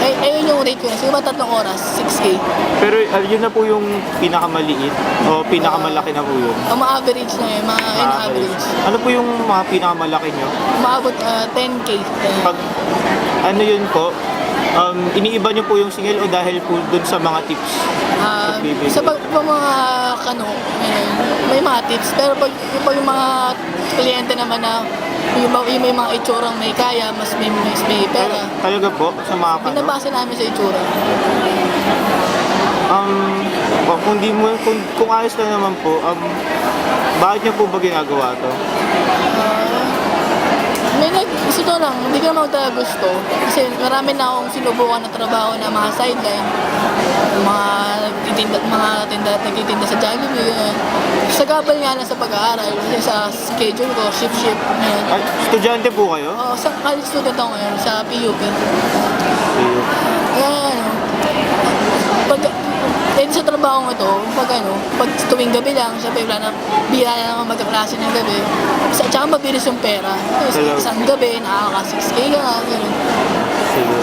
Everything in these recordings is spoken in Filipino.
Ayun yung rate ko. Siguro 3 oras, 6K. Pero yun na po yung pinakamaliit o pinakamalaki na po yun? Ang ma-average na yun, yun ang average. Ano po yung mga pinakamalaki nyo? Umaabot 10K. Pag ano yun po, iniiba nyo po yung singil o dahil po dun sa mga tips? Sa mga may mga tips. Pero pag yung mga kliyente naman na yung may mga itsurang may kaya, mas may pera. Talaga po, sa mga kano? Binabase namin sa itsura. Kung ayos na naman po, bakit nyo po ba ginagawa to? Gusto to lang, hindi ko naman talaga gusto. Kasi marami na akong sinubukan na trabaho na mga sideline. Nagtitinda sa Jollibee. Sagabal nga lang sa pag-aaral. Kasi sa schedule ko, shift. Ay, estudyante po kayo? Sa college student ako ngayon, sa PUP. Sa trabaho ito, pag tuwing gabi lang, syempre bihira na naman magkaklase ng gabi. Tsaka mabilis yung pera. Isang gabi, nakaka-6K ka nga, gano'n. Sige.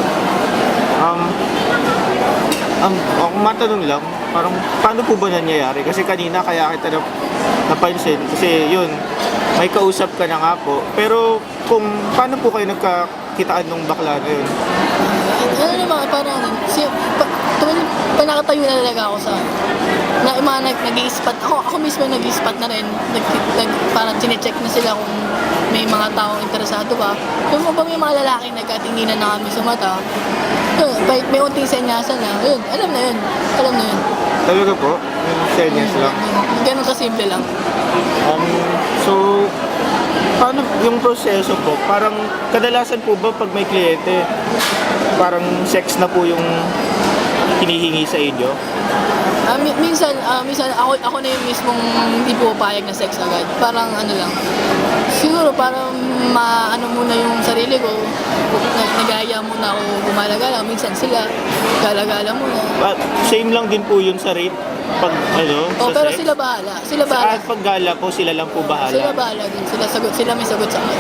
Kung matanong lang, parang paano po ba nangyayari? Kasi kanina kaya kita napansin, kasi yun, may kausap ka na nga po. Pero paano po kayo nagkakitaan ng bakla na yun? Ano naman, parang pag nakatayo na talaga ako sa nag-i-spot ako mismo nag-i-spot na rin parang chinecheck na sila kung may mga taong interesado ba yung may mga lalaking nagkatinginan na kami sa mata yun, may unting senyasan na yun, alam na yun Talaga po? Yung senyas lang? Ganun kasimple lang. So, paano yung proseso po? Parang kadalasan po ba pag may kliyente, parang sex na po yung hinihingi sa inyo? Minsan ako na yung mismong hindi po payag na sex agad. Parang ano lang. Siguro parang maano muna yung sarili ko. Nagaya muna ako gumala-gala. Minsan sila gala-gala muna. Same lang din po yun sa rate pag sa pero sex? sila bahala. Sa pag gala po, sila lang po bahala? Sila bahala din. Sila may sagot sa akin.